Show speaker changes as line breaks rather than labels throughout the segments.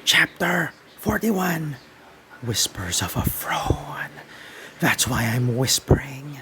Chapter 41 Whispers of a Throne. That's why I'm whispering.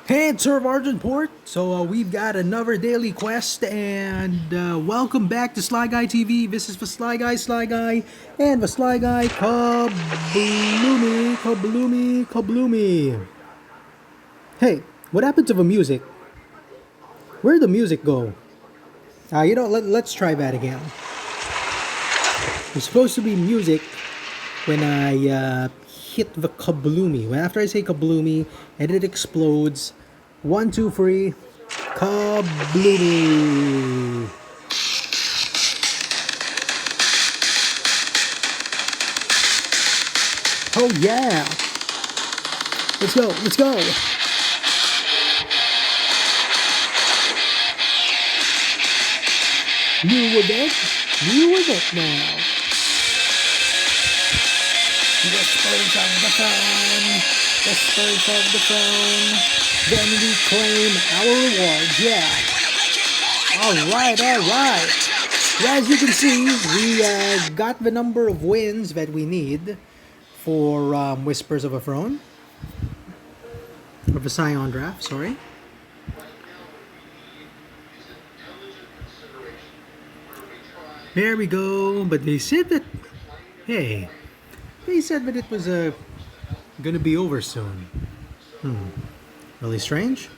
Hey, it's Sir Argentport. So we've got another daily quest, and welcome back to Sligh Guy TV. This is the Sligh Guy, and the Sligh Guy kabloomy. Hey, what happened to the music? Where'd the music go? Let's try that again. There's supposed to be music when I hit the kabloomy. After I say kabloomy and it explodes. 1, 2, 3, kabloomy. Oh yeah! Let's go! New event now. Whispers of the throne. Then we claim our rewards, yeah. Alright. As you can see, we got the number of wins that we need for Whispers of a Throne. Or the Scion draft, sorry. There we go, but they said that, they said that it was gonna be over soon. Really strange.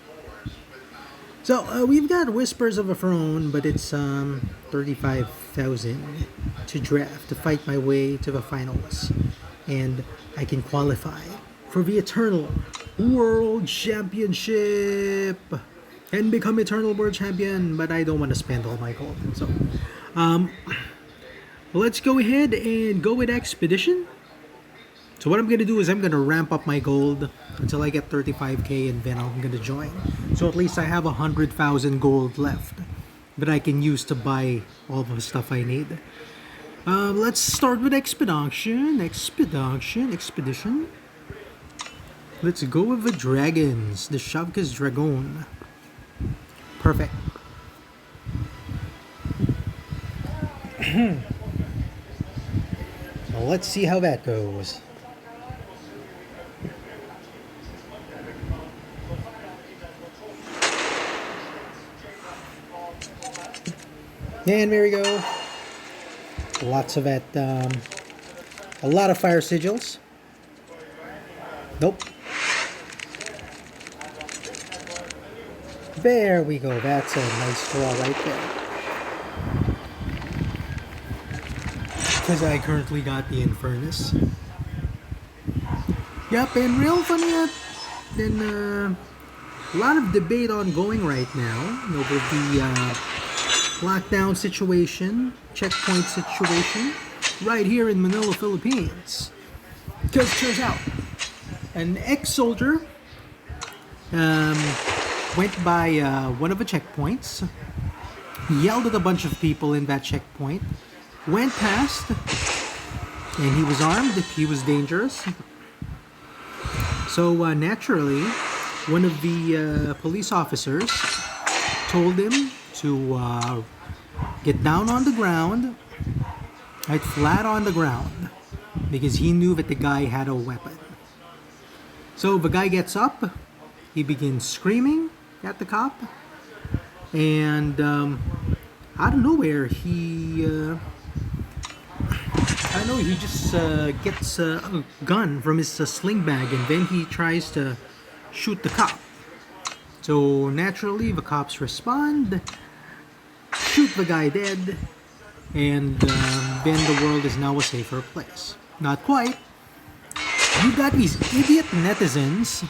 So we've got Whispers of a Throne, but it's 35,000 to draft to fight my way to the finals, and I can qualify for the Eternal World Championship and become Eternal World Champion. But I don't want to spend all my gold, so let's go ahead and go with Expedition. So what I'm going to do is I'm going to ramp up my gold until I get 35k, and then I'm going to join. So at least I have 100,000 gold left that I can use to buy all the stuff I need. Let's start with Expedition. Let's go with the dragons. The Shavka's Dragon. Perfect. Well, let's see how that goes. And there we go. Lots of that, a lot of fire sigils. Nope. There we go. That's a nice draw right there. Because I currently got the Infernus. Yep, and real funny, then a lot of debate ongoing right now over the lockdown situation, checkpoint situation, right here in Manila, Philippines. Because turns out, an ex-soldier went by one of the checkpoints, yelled at a bunch of people in that checkpoint, went past, and he was armed, he was dangerous. So naturally, one of the police officers told him to get down on the ground, right flat on the ground, because he knew that the guy had a weapon. So the guy gets up, he begins screaming at the cop, and out of nowhere he just gets a gun from his sling bag, and then he tries to shoot the cop. So naturally the cops respond, shoot the guy dead, and then the world is now a safer place. Not quite. You got these idiot netizens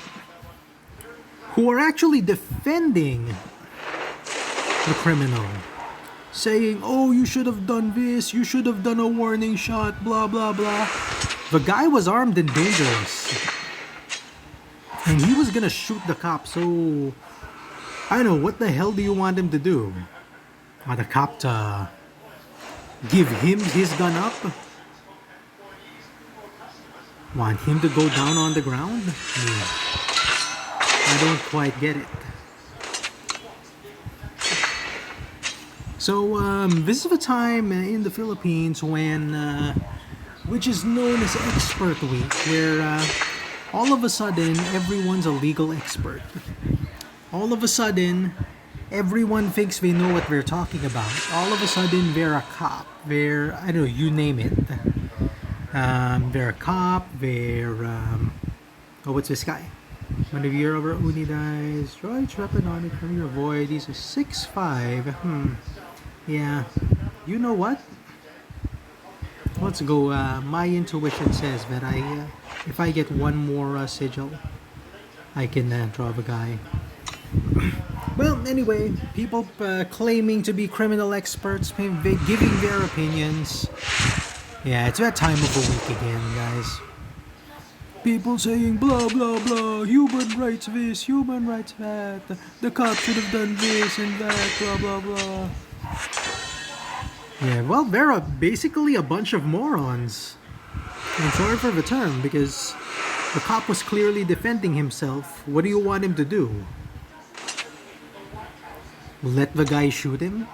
who are actually defending the criminal, saying, oh, you should have done this, you should have done a warning shot, blah blah blah. The guy was armed and dangerous, and he was gonna shoot the cop, so I don't know, what the hell do you want him to do? Want the cop to give him his gun up? Want him to go down on the ground? I don't quite get it. So, this is a time in the Philippines when, which is known as Expert Week, where all of a sudden everyone's a legal expert. All of a sudden, everyone thinks they know what they're talking about. All of a sudden, they're a cop. They're, I don't know, you name it. They're a cop. They're, oh, what's this guy? When the year over Uni dies, droids weapon on it from your void. He's a 6'5". Yeah. You know what? Let's go. My intuition says that if I get one more sigil, I can draw the guy. Well, anyway, people claiming to be criminal experts, giving their opinions. Yeah, it's that time of the week again, guys. People saying blah blah blah, human rights this, human rights that, the cops should have done this and that, blah blah blah. Yeah, well, they're basically a bunch of morons. I'm sorry for the term, because the cop was clearly defending himself. What do you want him to do? Let the guy shoot him?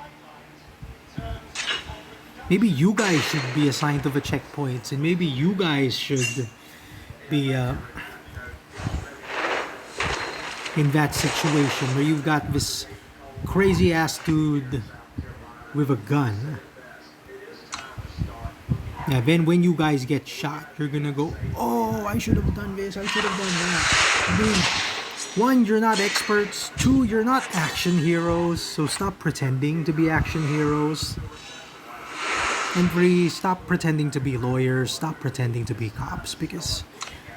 Maybe you guys should be assigned to the checkpoints, and maybe you guys should be in that situation where you've got this crazy ass dude with a gun. Yeah, then when you guys get shot, you're gonna go, oh, I should have done this, I should have done that. I mean, one, you're not experts. Two, you're not action heroes, so stop pretending to be action heroes. And three, stop pretending to be lawyers, stop pretending to be cops, because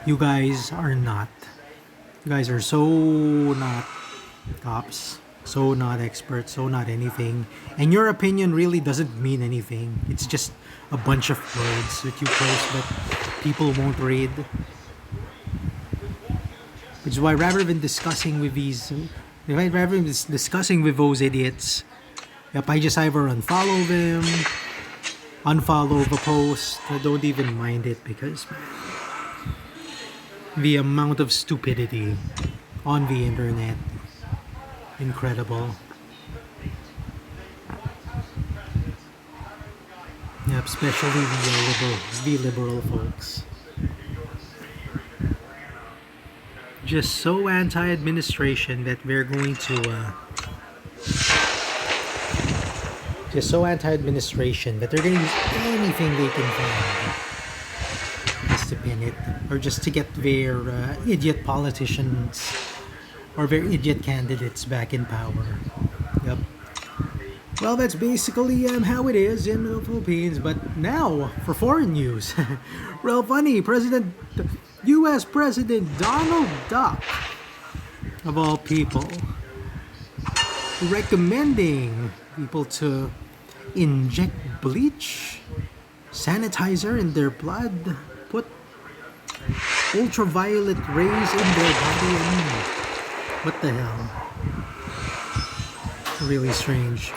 you guys are not. You guys are so not cops, so not experts, so not anything. And your opinion really doesn't mean anything. It's just a bunch of words that you post that people won't read. Which is why rather than discussing with those idiots, yep, I just either unfollow them, unfollow the post. I don't even mind it, because the amount of stupidity on the internet, incredible. Yep, especially the liberal folks. Just so anti-administration that they're going to just so anti-administration that they're going to use anything they can find just to pin it, or just to get their idiot politicians or their idiot candidates back in power. Yep. Well, that's basically how it is in the Philippines. But now, for foreign news. Real funny, U.S. President Donald Duck, of all people, recommending people to inject bleach, sanitizer in their blood, put ultraviolet rays in their body. I mean, what the hell? Really strange.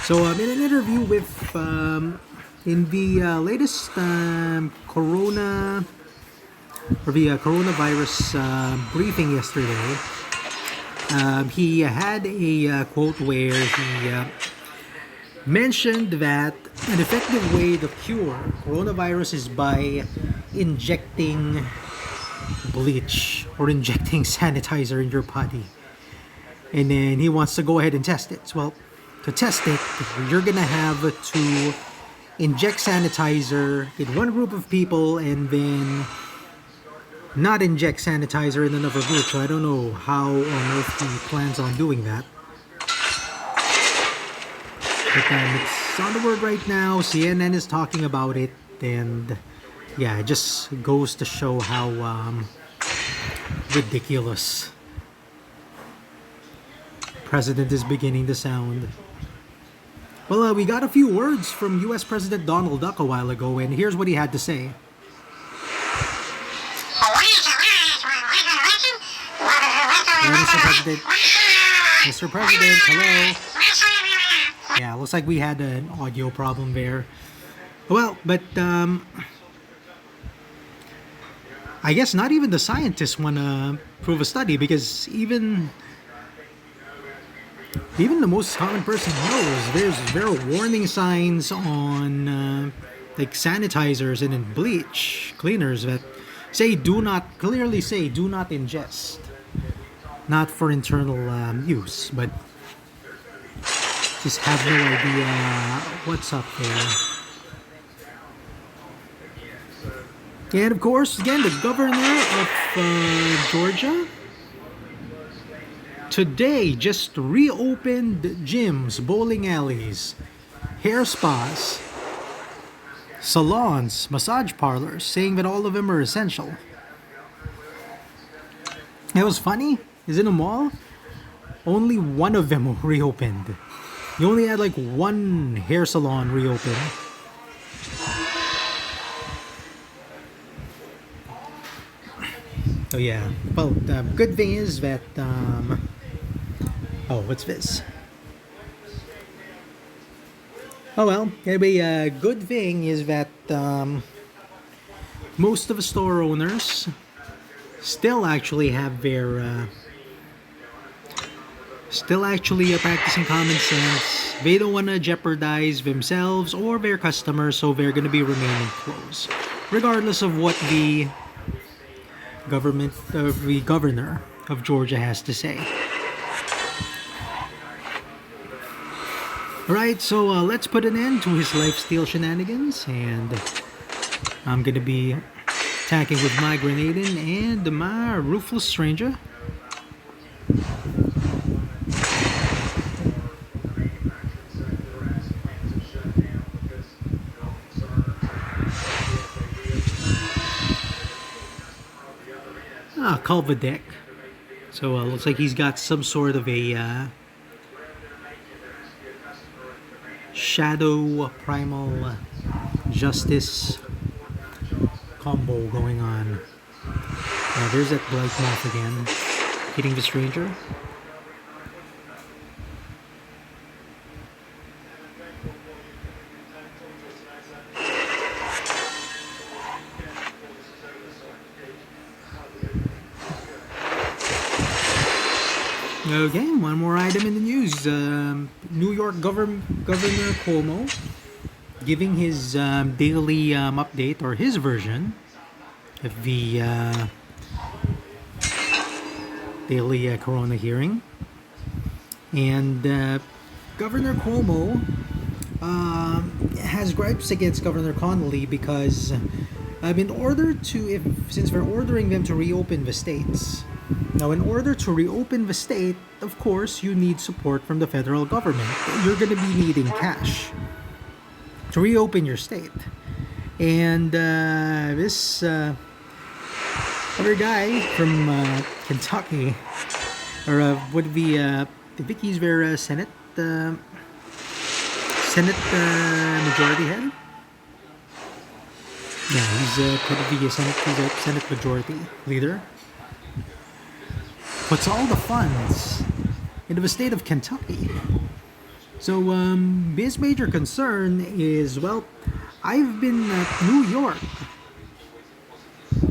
So, in an interview with, in the latest coronavirus briefing yesterday, he had a quote where he mentioned that an effective way to cure coronavirus is by injecting bleach or injecting sanitizer in your body. And then he wants to go ahead and test it. Well, to test it, you're gonna have to inject sanitizer in one group of people and then not inject sanitizer in another group. So I don't know how on earth he plans on doing that. But it's on the word right now. CNN is talking about it, and yeah, it just goes to show how ridiculous President is beginning to sound. Well, we got a few words from U.S. President Donald Duck a while ago, and here's what he had to say. Mr. President. Mr. President, hello. Yeah, looks like we had an audio problem there. Well, but I guess not even the scientists want to prove a study, because even Even the most common person knows there are warning signs on like sanitizers and in bleach cleaners that clearly say do not ingest, not for internal use, but just have no idea what's up there. And of course, again, the governor of Georgia today just reopened gyms, bowling alleys, hair spas, salons, massage parlors, saying that all of them are essential. It was funny, is in a mall, only one of them reopened. You only had like one hair salon reopen. Oh yeah. Well, the good thing is that oh, what's this? Oh well. Anyway, good thing is that most of the store owners still actually have their still actually are practicing common sense. They don't want to jeopardize themselves or their customers, so they're going to be remaining closed, regardless of what the governor of Georgia has to say. Alright, so let's put an end to his lifesteal shenanigans, and I'm gonna be attacking with my Grenadin and my Ruthless Stranger. Call the deck. So looks like he's got some sort of a Shadow Primal Justice combo going on. There's that Blight Moth again, hitting the Stranger. Okay, one more item in the news. New York Governor Cuomo giving his daily update, or his version of the daily Corona hearing. And Governor Cuomo has gripes against Governor Connolly because since we're ordering them to reopen the states. Now, in order to reopen the state, of course, you need support from the federal government. You're going to be needing cash to reopen your state. And this other guy from Kentucky, or would be, I think he's their Senate majority head. Yeah, he's probably he's a Senate majority leader. Puts all the funds into the state of Kentucky. So his major concern is, well, New York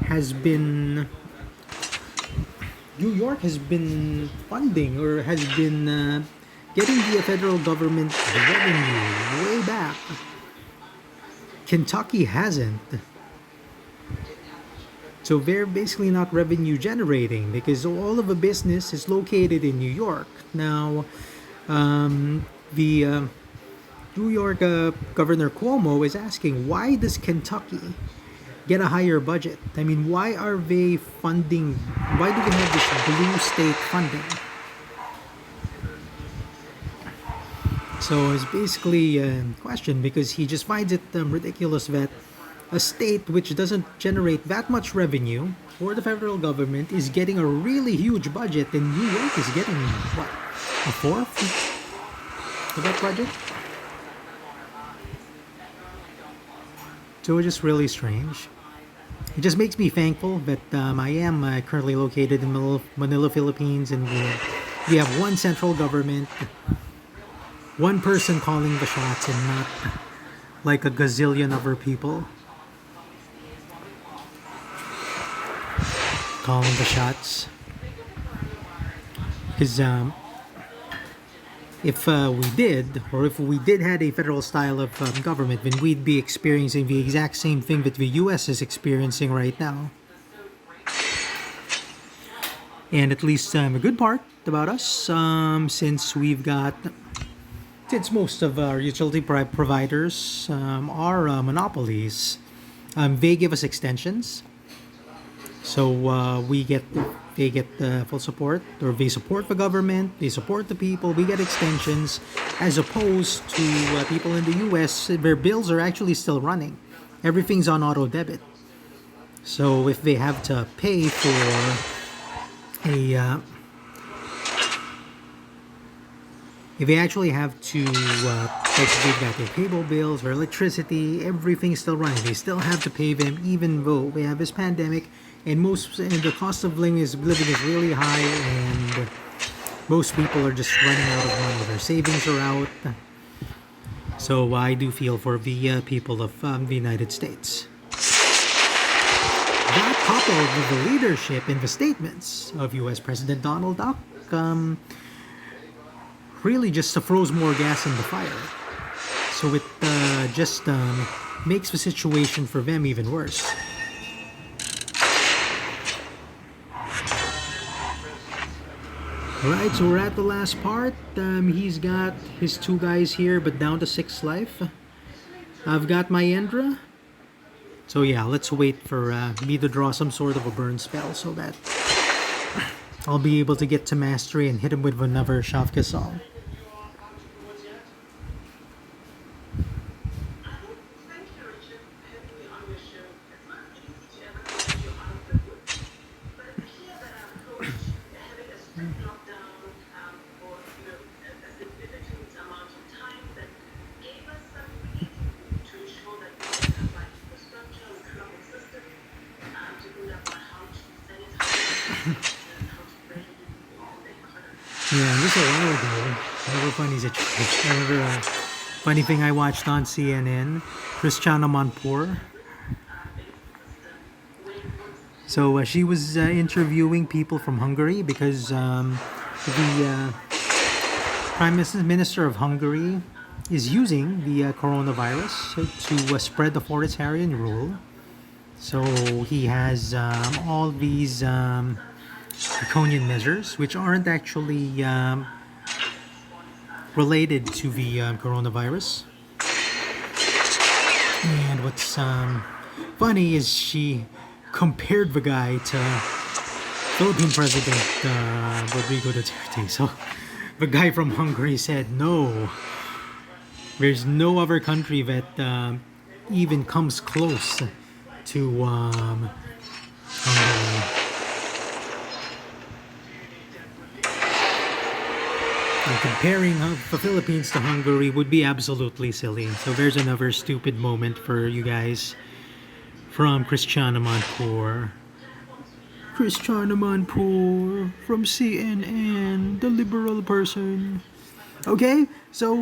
has been funding, or has been getting the federal government revenue way back. Kentucky hasn't. So they're basically not revenue generating because all of the business is located in New York. Now, the New York Governor Cuomo is asking, why does Kentucky get a higher budget? I mean, why are they funding? Why do they have this blue state funding? So it's basically a question, because he just finds it ridiculous that a state which doesn't generate that much revenue for the federal government is getting a really huge budget, and New York is getting, what, a fourth of that budget? So it's just really strange. It just makes me thankful that I am currently located in Manila, Philippines, and we have one central government, one person calling the shots, and not like a gazillion other people calling the shots. Because if we did, or if we did had a federal style of government, then we'd be experiencing the exact same thing that the US is experiencing right now. And at least a good part about us, since most of our utility providers are monopolies, they give us extensions. So they get full support, or they support the government, they support the people. We get extensions, as opposed to people in the U.S. Their bills are actually still running. Everything's on auto debit. So if they have to pay for a if they actually have to, like, they've got their cable bills, their electricity, everything's still running. They still have to pay them, even though we have this pandemic, and the cost of living is really high, and most people are just running out of money. Their savings are out. So I do feel for the people of the United States. That, coupled with the leadership and the statements of U.S. President Donald Duck, really just throws more gas in the fire. So it just makes the situation for them even worse. Alright, so we're at the last part. He's got his 2 guys here, but down to 6 life. I've got my Endra. So yeah, let's wait for me to draw some sort of a burn spell so that I'll be able to get to mastery and hit him with another Shavkasal. Yeah, just a while ago, another funny situation, another funny thing I watched on CNN, Christiana Manpour. So she was interviewing people from Hungary because the Prime Minister of Hungary is using the coronavirus to spread the authoritarian rule. So he has all these draconian measures, which aren't actually related to the coronavirus. And what's funny is she compared the guy to Philippine President Rodrigo Duterte. So the guy from Hungary said, no, there's no other country that even comes close to Hungary. And comparing the Philippines to Hungary would be absolutely silly. So there's another stupid moment for you guys from Christiana Manpour. Christiana Manpour from CNN, the liberal person. Okay, so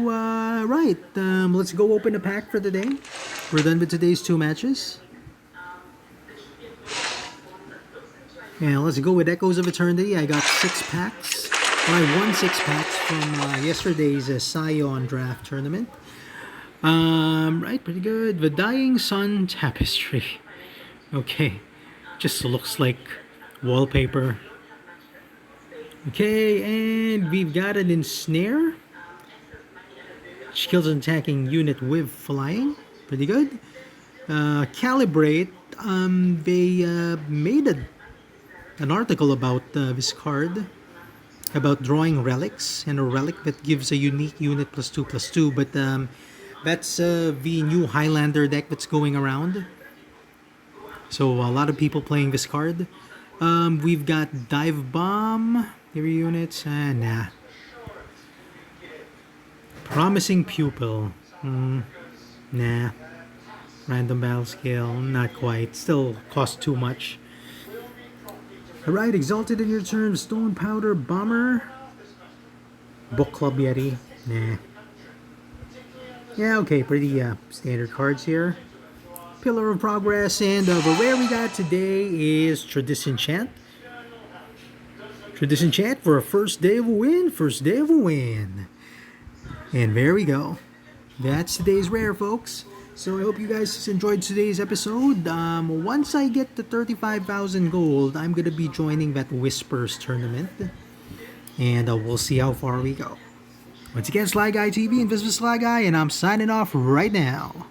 right, let's go open a pack for the day. We're done with today's 2 matches. Yeah, let's go with Echoes of Eternity. I got 6 packs. I won 6 packs from yesterday's Scion draft tournament. Right, pretty good. The Dying Sun Tapestry. Okay, just looks like wallpaper. Okay, and we've got an Ensnare, which kills an attacking unit with flying. Pretty good. Calibrate. They made an article about this card, about drawing relics, and a relic that gives a unique unit +2/+2, but that's the new Highlander deck that's going around. So a lot of people playing this card. We've got Dive Bomb, every units, nah. Promising Pupil, nah. Random Battle Skill, not quite, still costs too much. Alright, Exalted in your turn, Stone Powder Bomber, Book Club Yeti, nah. Yeah, okay, pretty standard cards here. Pillar of Progress, and the rare we got today is Tradisenchant. Tradisenchant for a first day of a win, And there we go. That's today's rare, folks. So I hope you guys enjoyed today's episode. Once I get to 35,000 gold, I'm gonna be joining that Whispers tournament, and we'll see how far we go. Once again, Sligh Guy TV and this was Sligh Guy, and I'm signing off right now.